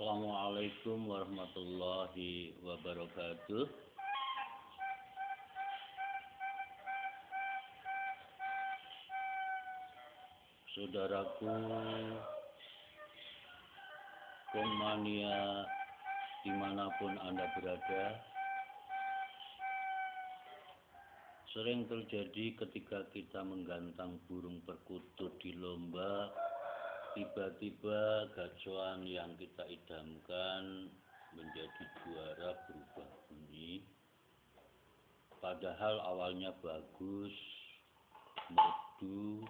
Assalamualaikum warahmatullahi wabarakatuh. Saudaraku, Komania dimanapun Anda berada, sering terjadi ketika kita menggantang burung perkutut di lomba, tiba-tiba gacuan yang kita idamkan menjadi juara berubah bunyi. Padahal awalnya bagus, merdu,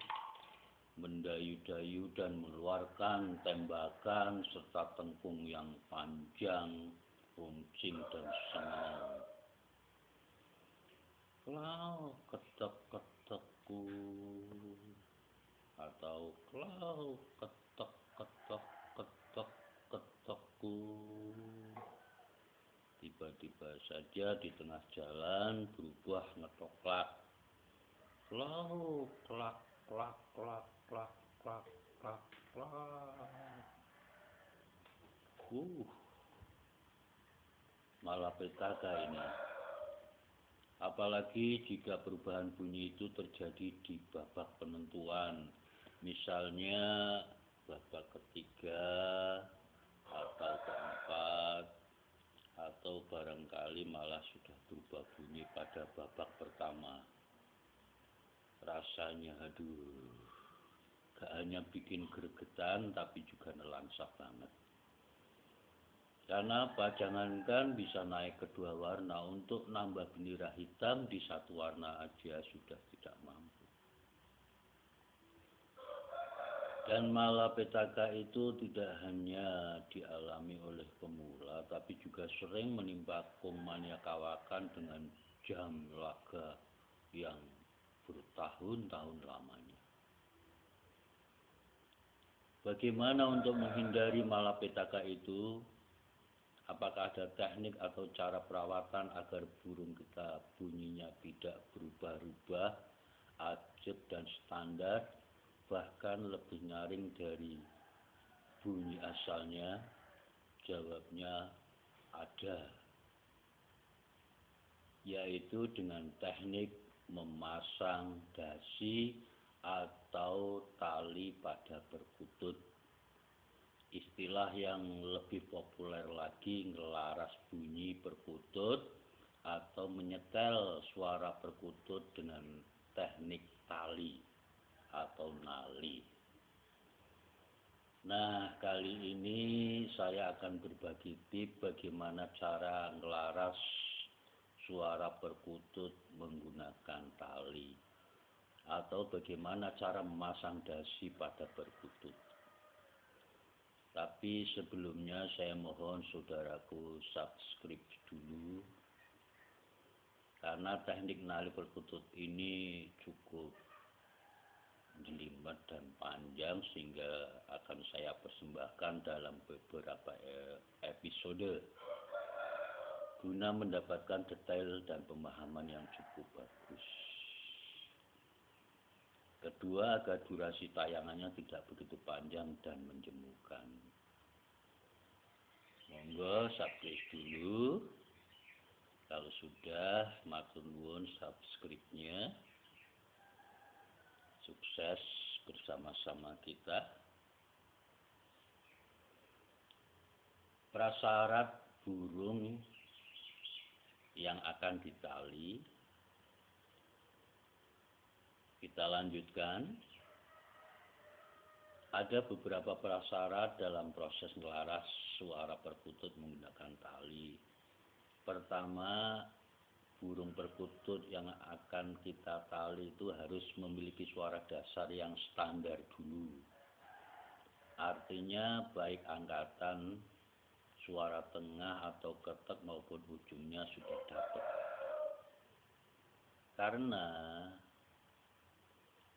mendayu-dayu dan mengeluarkan tembakan serta tengkung yang panjang, runcing dan sengal. Klau ketek-ketekku, atau klau ketek-ketek ketek-ketekku. Tiba-tiba saja di tengah jalan berubah ngetoklat. Klau klak klak klak klak klak klak klak. Malapetaka ini. Apalagi jika perubahan bunyi itu terjadi di babak penentuan. Misalnya babak ketiga atau keempat, atau barangkali malah sudah berubah bunyi pada babak pertama. Rasanya aduh, gak hanya bikin gregetan tapi juga nelansap banget. Karena apa? Jangankan bisa naik kedua warna, untuk nambah bendera hitam di satu warna aja sudah tidak mampu. Dan malapetaka itu tidak hanya dialami oleh pemula, tapi juga sering menimpa Komania kawakan dengan jam laga yang bertahun-tahun lamanya. Bagaimana untuk menghindari malapetaka itu? Apakah ada teknik atau cara perawatan agar burung kita bunyinya tidak berubah-ubah, ajeb dan standar, bahkan lebih nyaring dari bunyi asalnya? Jawabnya ada, yaitu dengan teknik memasang dasi atau tali pada perkutut. Istilah yang lebih populer lagi, ngelaras bunyi perkutut atau menyetel suara perkutut dengan teknik tali atau nali. Nah, kali ini saya akan berbagi tips bagaimana cara ngelaras suara perkutut menggunakan tali, atau bagaimana cara memasang dasi pada perkutut. Tapi sebelumnya saya mohon saudaraku subscribe dulu, karena teknik nali perkutut ini cukup jelimet dan panjang, sehingga akan saya persembahkan dalam beberapa episode guna mendapatkan detail dan pemahaman yang cukup bagus. Kedua, agar durasi tayangannya tidak begitu panjang dan menjemukan. Monggo subscribe dulu. Kalau sudah, matur nuwun subscribe-nya. Sukses bersama-sama kita. Prasyarat burung yang akan ditali. Kita lanjutkan. Ada beberapa prasyarat dalam proses ngelaras suara perkutut menggunakan tali. Pertama, burung perkutut yang akan kita tali itu harus memiliki suara dasar yang standar dulu. Artinya baik angkatan, suara tengah atau ketek maupun ujungnya sudah dapat. Karena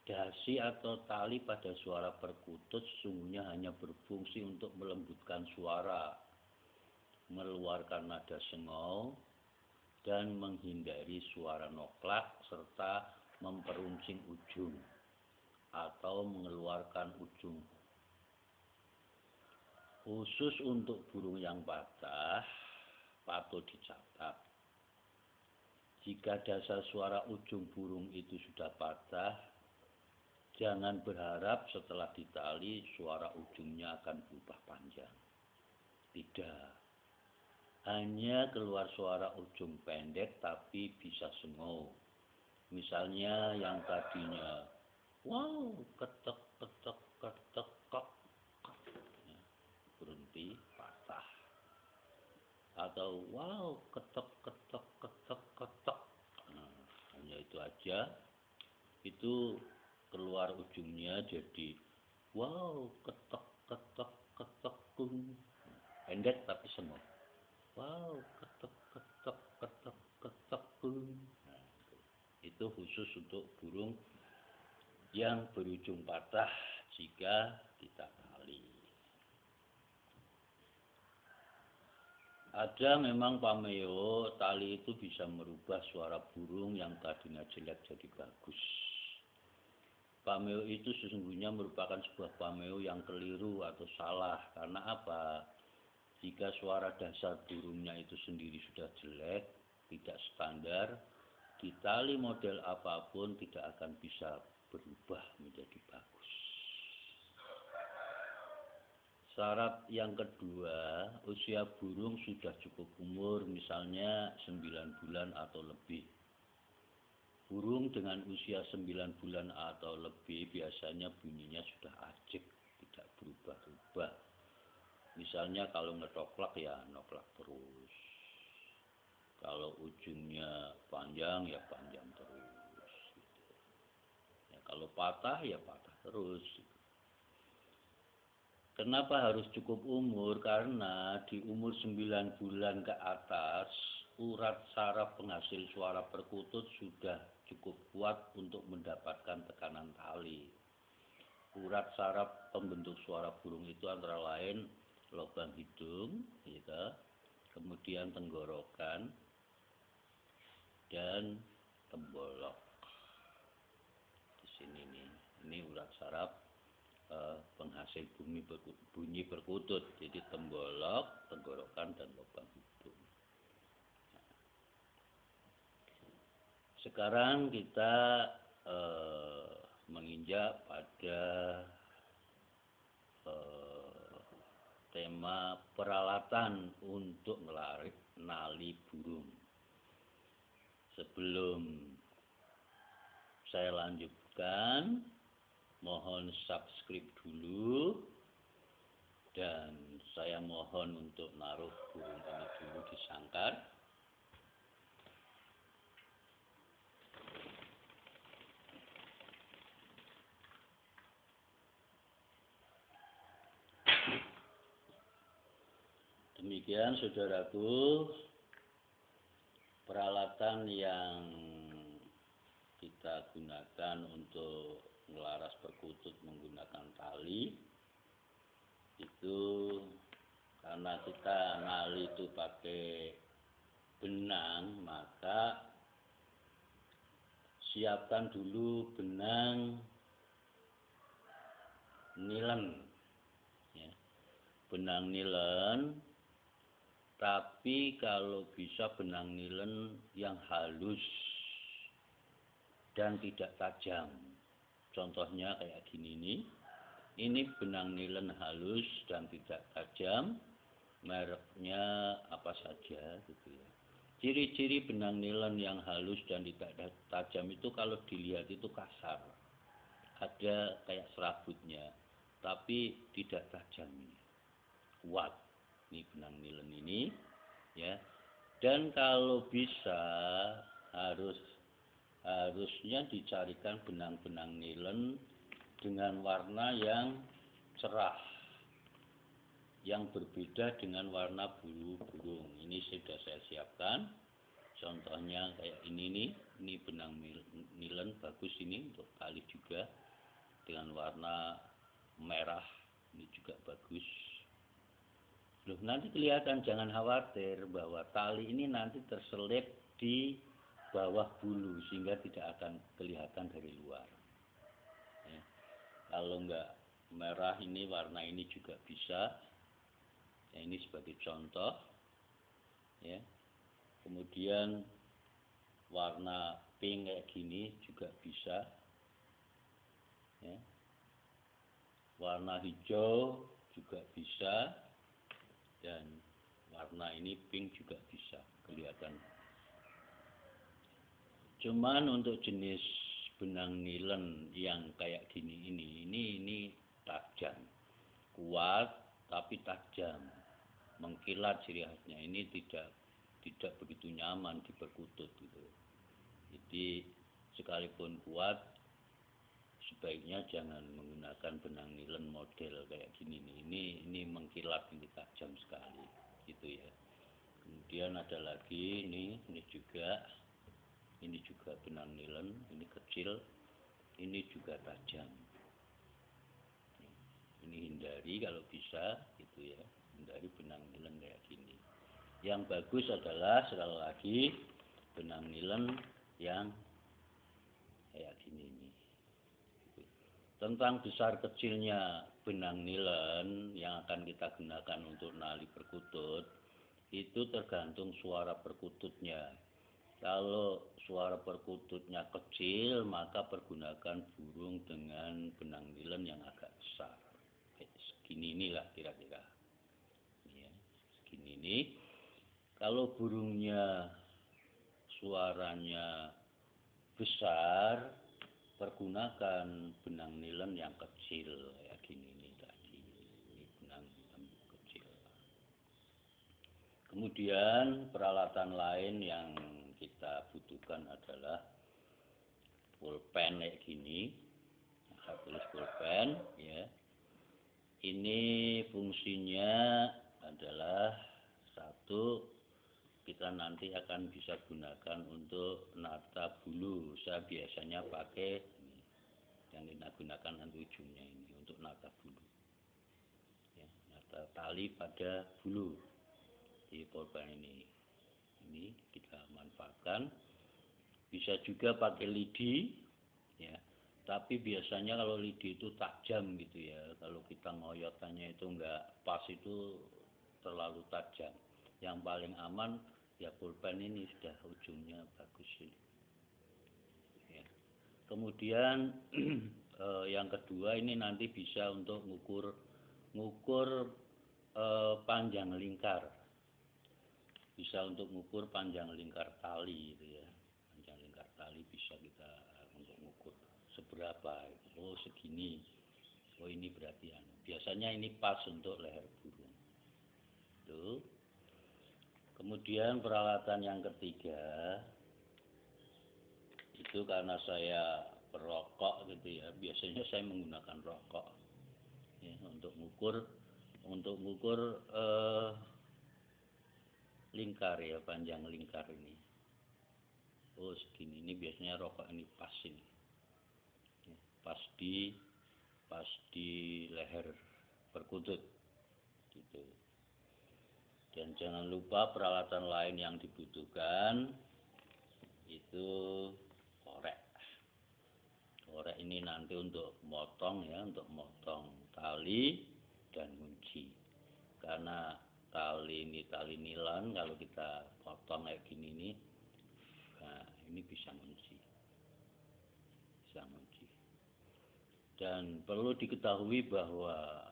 dasi atau tali pada suara perkutut sesungguhnya hanya berfungsi untuk melembutkan suara, mengeluarkan nada sengau, dan menghindari suara noklak serta memperuncing ujung atau mengeluarkan ujung. Khusus untuk burung yang patah, patut dicatat. Jika dasar suara ujung burung itu sudah patah, jangan berharap setelah ditali suara ujungnya akan berubah panjang. Tidak. Hanya keluar suara ujung pendek tapi bisa sengau. Misalnya yang tadinya wow, ketek ketek ketek kok, berhenti patah. Atau wow, ketek ketek ketek ketek. Nah, hanya itu aja. Itu keluar ujungnya jadi wow, ketek ketek ketek kung. Pendek tapi sengau. Wow, ketek ketek ketek ketek kung. Nah, itu khusus untuk burung yang berujung patah jika kita tali. Ada memang pameo, tali itu bisa merubah suara burung yang tadinya jelek jadi bagus. Pameo itu sesungguhnya merupakan sebuah pameo yang keliru atau salah. Karena apa? Jika suara dasar burungnya itu sendiri sudah jelek, tidak standar, ditali model apapun tidak akan bisa berubah menjadi bagus. Syarat yang kedua, usia burung sudah cukup umur, misalnya 9 bulan atau lebih. Burung dengan usia 9 bulan atau lebih biasanya bunyinya sudah ajek, tidak berubah-ubah. Misalnya kalau ngetoklak ya noklak terus. Kalau ujungnya panjang ya panjang terus. Ya, kalau patah ya patah terus. Kenapa harus cukup umur? Karena di umur 9 bulan ke atas, urat saraf penghasil suara perkutut sudah cukup kuat untuk mendapatkan tekanan tali. Urat saraf pembentuk suara burung itu antara lain lubang hidung, gitu, kemudian tenggorokan, dan tembolok. Di sini nih, ini urat saraf penghasil bunyi perkutut, jadi tembolok, tenggorokan, dan lubang hidung. Sekarang kita menginjak pada tema peralatan untuk menali burung. Sebelum saya lanjutkan, mohon subscribe dulu, dan saya mohon untuk naruh burung ini dulu di sangkar. Demikian saudaraku, peralatan yang kita gunakan untuk melaras perkutut menggunakan tali itu, karena kita ngali itu pakai benang, maka siapkan dulu benang nilen, ya. Benang nilen, tapi kalau bisa benang nilen yang halus dan tidak tajam. Contohnya kayak gini nih. Ini benang nilen halus dan tidak tajam, mereknya apa saja gitu ya. Ciri-ciri benang nilen yang halus dan tidak tajam itu kalau dilihat itu kasar. Ada kayak serabutnya, tapi tidak tajam ini. Kuat. Ini benang nilen ini, ya. Dan kalau bisa harusnya dicarikan benang-benang nilen dengan warna yang cerah, yang berbeda dengan warna bulu burung. Ini sudah saya siapkan. Contohnya kayak ini nih, ini benang nilen bagus ini untuk tali juga dengan warna merah. Ini juga bagus. Loh, nanti kelihatan, jangan khawatir bahwa tali ini nanti terselip di bawah bulu sehingga tidak akan kelihatan dari luar. Ya. Kalau enggak merah ini, warna ini juga bisa. Ya, ini sebagai contoh ya. Kemudian warna pink kayak gini juga bisa ya. Warna hijau juga bisa, dan warna ini pink juga bisa kelihatan. Cuman untuk jenis benang nilen yang kayak gini ini tajam, kuat tapi tajam, mengkilat ciri khasnya. Ini tidak begitu nyaman di perkutut gitu. Jadi sekalipun kuat, sebaiknya jangan menggunakan benang nilen model kayak gini nih. Ini mengkilat, ini tajam sekali gitu ya. Kemudian ada lagi ini juga benang nilen, ini kecil, ini juga tajam. Ini hindari kalau bisa gitu ya, hindari benang nilen kayak gini. Yang bagus adalah sekali lagi benang nilen yang kayak gini nih. Tentang besar kecilnya benang nilen yang akan kita gunakan untuk nali perkutut, itu tergantung suara perkututnya. Kalau suara perkututnya kecil, maka pergunakan burung dengan benang nilen yang agak besar. Segini inilah kira-kira. Ya, segini ini. Kalau burungnya suaranya besar, pergunakan benang nilen yang kecil ya gini ini tadi. Ini benang nilen kecil. Kemudian peralatan lain yang kita butuhkan adalah pulpen kayak gini. Saya tulis pulpen ya. Ini fungsinya adalah satu, kita nanti akan bisa gunakan untuk nata bulu. Saya biasanya pakai ini, yang kita gunakan nanti ujungnya ini untuk nata bulu. Ya, nata tali pada bulu di pulpen ini. Ini kita manfaatkan. Bisa juga pakai lidi, ya. Tapi biasanya kalau lidi itu tajam gitu ya. Kalau kita ngoyotannya itu enggak pas, itu terlalu tajam. Yang paling aman ya pulpen ini, sudah ujungnya bagus ini. Ya. Kemudian yang kedua ini nanti bisa untuk ngukur panjang lingkar. Bisa untuk ngukur panjang lingkar tali gitu ya. Panjang lingkar tali bisa kita untuk ngukur seberapa. Oh segini. Oh ini berarti biasanya ini pas untuk leher burung. Tuh. Kemudian peralatan yang ketiga itu karena saya perokok gitu ya. Biasanya saya menggunakan rokok ya, untuk ngukur lingkar ya, panjang lingkar ini. Oh segini, ini biasanya rokok ini pas ini. Ya, pas di leher perkutut gitu. Dan jangan lupa peralatan lain yang dibutuhkan itu korek. Korek ini nanti untuk motong ya, untuk motong tali dan kunci. Karena tali ini tali nilan, kalau kita potong kayak gini nih, nah ini bisa ngunci. Bisa ngunci. Dan perlu diketahui bahwa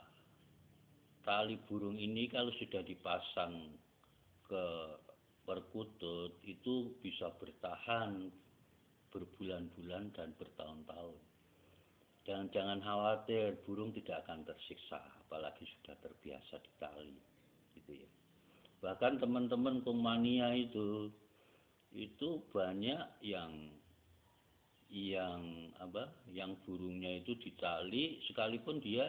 tali burung ini kalau sudah dipasang ke perkutut itu bisa bertahan berbulan-bulan dan bertahun-tahun. Dan jangan khawatir, burung tidak akan tersiksa, apalagi sudah terbiasa di tali, gitu ya. Bahkan teman-teman pemania itu banyak yang burungnya itu ditali sekalipun dia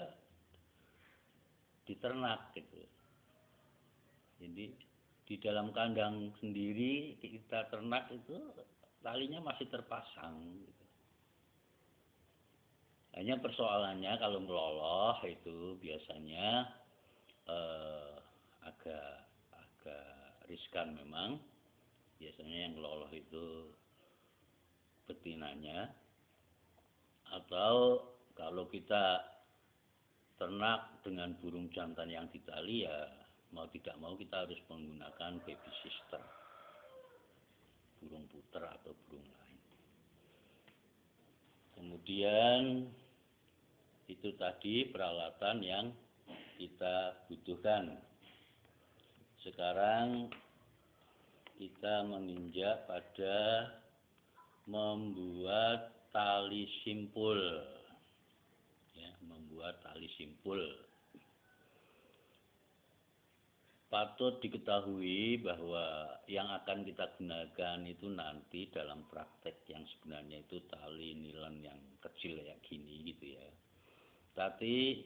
diternak gitu. Jadi di dalam kandang sendiri kita ternak itu talinya masih terpasang gitu. Hanya persoalannya kalau meloloh itu biasanya agak riskan memang. Biasanya yang meloloh itu betinanya, atau kalau kita ternak dengan burung jantan yang ditali ya mau tidak mau kita harus menggunakan baby sister, burung puter atau burung lain. Kemudian itu tadi peralatan yang kita butuhkan. Sekarang kita menginjak pada membuat tali simpul. Ya, membuat tali simpul. Patut diketahui bahwa yang akan kita gunakan itu nanti dalam praktek yang sebenarnya itu tali nilon yang kecil kayak gini gitu ya. Tapi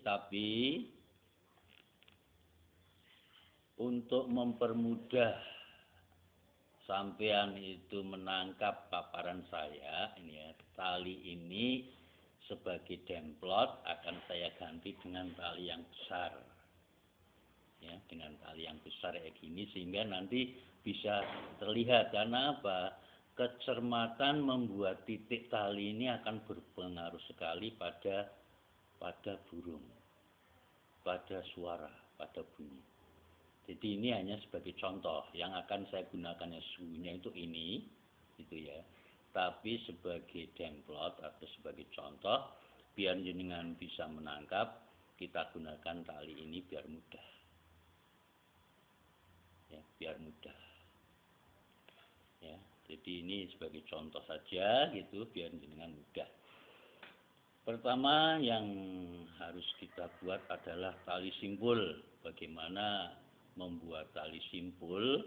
untuk mempermudah sampean itu menangkap paparan saya, ini ya, tali ini sebagai demplot akan saya ganti dengan tali yang besar. Ya, dengan tali yang besar kayak gini sehingga nanti bisa terlihat. Karena apa? Kecermatan membuat titik tali ini akan berpengaruh sekali pada burung, pada suara, pada bunyi. Jadi ini hanya sebagai contoh yang akan saya gunakan yang sesungguhnya itu ini, gitu ya. Tapi sebagai demplot atau sebagai contoh, biar jenengan bisa menangkap, kita gunakan tali ini biar mudah. Ya, biar mudah. Ya, jadi ini sebagai contoh saja gitu, biar jenengan mudah. Pertama yang harus kita buat adalah tali simpul. Bagaimana membuat tali simpul?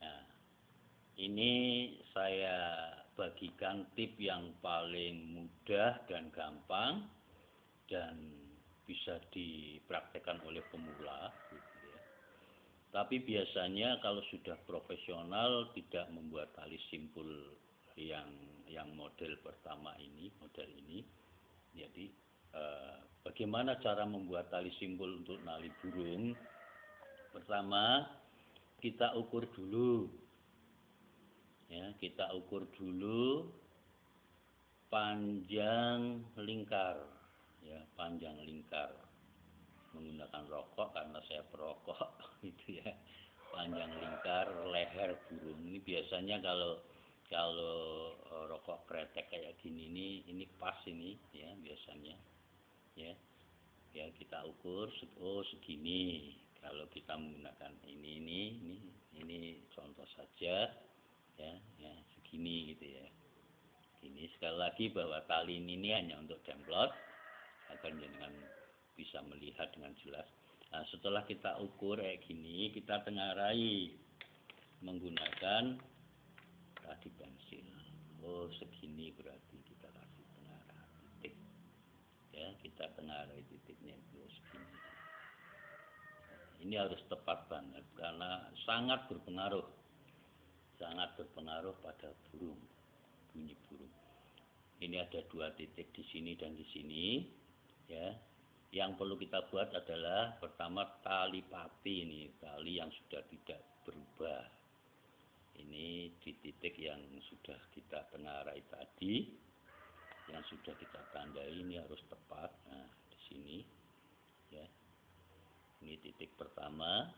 Nah, ini saya bagikan tip yang paling mudah dan gampang dan bisa dipraktekkan oleh pemula. Tapi biasanya kalau sudah profesional tidak membuat tali simpul yang model pertama ini, model ini. Jadi bagaimana cara membuat tali simpul untuk nali burung? Pertama, kita ukur dulu. Ya, kita ukur dulu panjang lingkar, ya, panjang lingkar. Menggunakan rokok karena saya perokok gitu ya. Panjang lingkar leher burung ini biasanya kalau rokok kretek kayak gini ini pas ini ya biasanya ya. Ya kita ukur segini. Kalau kita menggunakan ini contoh saja ya segini gitu ya. Ini sekali lagi bahwa tali ini hanya untuk demplot agar dengan bisa melihat dengan jelas. Nah, setelah kita ukur kayak gini, kita tengarai menggunakan tadi pensil. Oh, segini berarti kita kasih tengarai titik. Ya, kita tengarai titiknya itu segini. Ini harus tepat banget karena sangat berpengaruh pada burung, bunyi burung. Ini ada 2 titik di sini dan di sini, ya. Yang perlu kita buat adalah pertama tali pati ini, tali yang sudah tidak berubah. Ini di titik yang sudah kita tengarai tadi, yang sudah kita tandai ini harus tepat. Nah, di sini, ya. Ini titik pertama.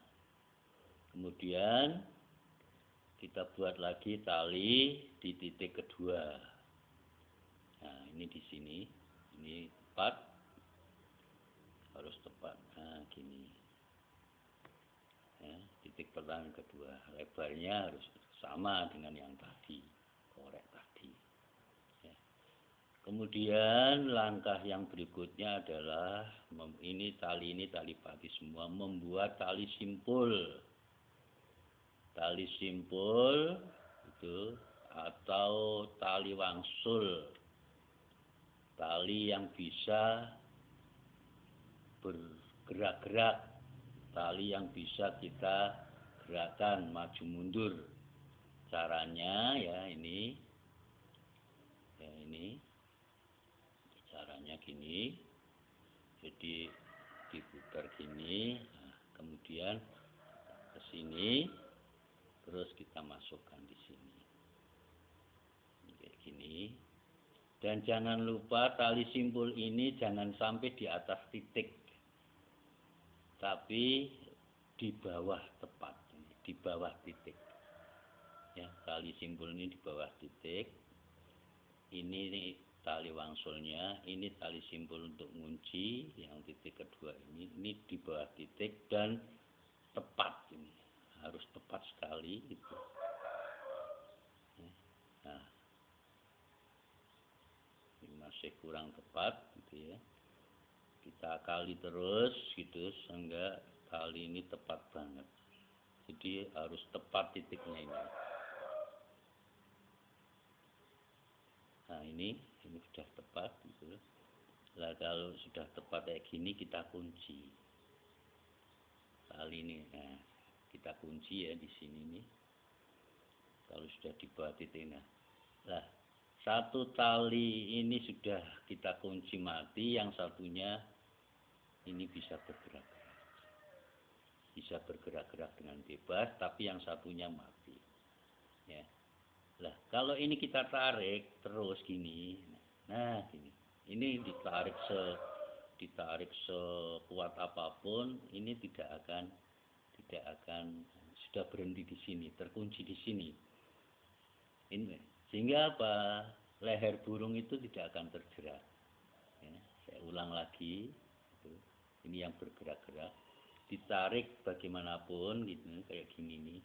Kemudian kita buat lagi tali di titik kedua. Nah, ini di sini, ini tepat. Harus tepat. Nah, gini. Ya, titik pertama kedua. Lebarnya harus sama dengan yang tadi. Korek tadi. Ya. Kemudian langkah yang berikutnya adalah ini tali pati semua membuat tali simpul. Tali simpul itu atau tali wangsul. Tali yang bisa bergerak-gerak, tali yang bisa kita gerakkan maju mundur. Caranya ya ini caranya gini. Jadi diputar gini, nah, kemudian ke sini, terus kita masukkan di sini. Kayak gini. Dan jangan lupa tali simpul ini jangan sampai di atas titik. Tapi di bawah tepat, di bawah titik. Ya, tali simpul ini di bawah titik. Ini tali wangsulnya, ini tali simpul untuk ngunci, yang titik kedua ini di bawah titik dan tepat ini, harus tepat sekali gitu. Nah, ini masih kurang tepat gitu ya. Kita kali terus gitu sehingga tali ini tepat banget. Jadi harus tepat titiknya ini. Nah ini sudah tepat gitu. Lah kalau sudah tepat kayak gini kita kunci tali ini. Nah, kita kunci ya di sini nih. Kalau sudah di bawah titik lah satu tali ini sudah kita kunci mati, yang satunya ini bisa bergerak dengan bebas, tapi yang satunya mati. Ya. Lah kalau ini kita tarik terus gini, nah gini, ini ditarik sekuat apapun, ini tidak akan sudah berhenti di sini, terkunci di sini. Ini sehingga apa? Leher burung itu tidak akan tergerak. Ya, saya ulang lagi, itu. Ini yang bergerak-gerak, ditarik bagaimanapun gitu, kayak gini nih.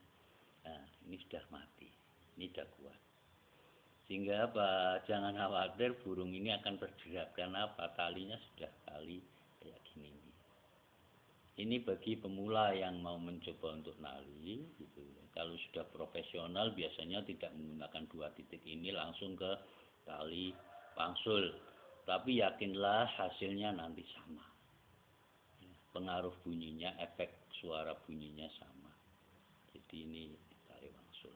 Nah, ini sudah mati, ini sudah kuat. Sehingga apa? Jangan khawatir burung ini akan bergerak, karena apa? Talinya sudah tali kayak gini nih. Ini bagi pemula yang mau mencoba untuk nali gitu. Kalau sudah profesional biasanya tidak menggunakan dua titik ini, langsung ke tali pangsul. Tapi yakinlah hasilnya nanti sama. Pengaruh bunyinya, efek suara bunyinya sama. Jadi ini tali pangsul.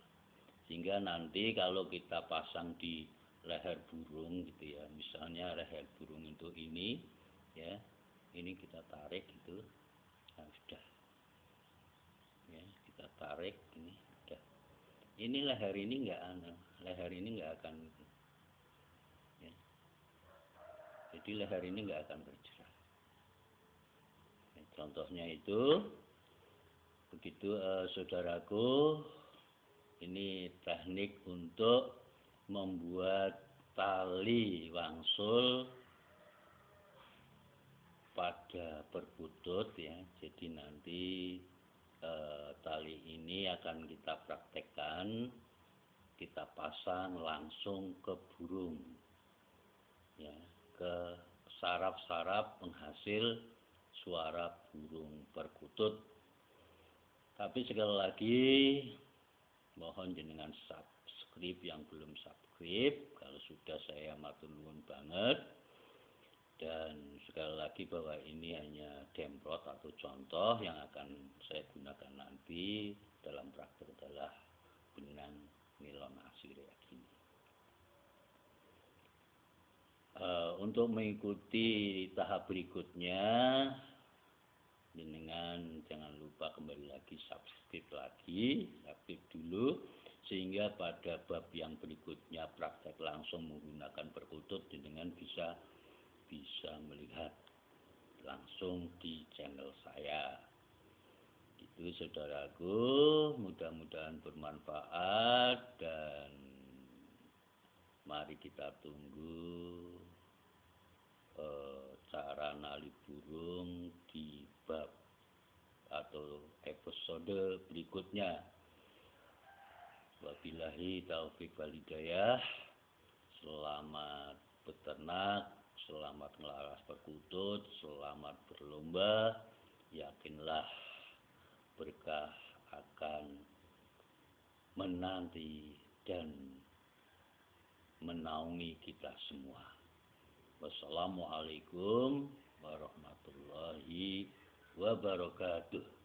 Sehingga nanti kalau kita pasang di leher burung gitu ya, misalnya leher burung itu ini ya, ini kita tarik gitu. Nah, sudah ya, kita tarik ini sudah. Ini leher ini nggak akan ya. Jadi leher ini nggak akan bergerak ya, contohnya itu begitu. Saudaraku, ini teknik untuk membuat tali wangsul pada perkutut ya. Jadi nanti tali ini akan kita praktekkan, kita pasang langsung ke burung ya, ke saraf-saraf penghasil suara burung perkutut. Tapi sekali lagi mohon jenengan subscribe yang belum subscribe, kalau sudah saya matur nuwun banget. Dan sekali lagi bahwa ini hanya demplot atau contoh yang akan saya gunakan nanti dalam praktek adalah benang nilon asli kayak gini. Untuk mengikuti tahap berikutnya, dengan jangan lupa kembali lagi subscribe dulu, sehingga pada bab yang berikutnya praktek langsung menggunakan perkutut dengan bisa melihat langsung di channel saya. Itu saudaraku, mudah-mudahan bermanfaat dan mari kita tunggu cara nali burung di bab atau episode berikutnya. Wabillahi taufik wal hidayah. Selamat beternak, selamat melaras perkutut, selamat berlomba. Yakinlah berkah akan menanti dan menaungi kita semua. Wassalamualaikum warahmatullahi wabarakatuh.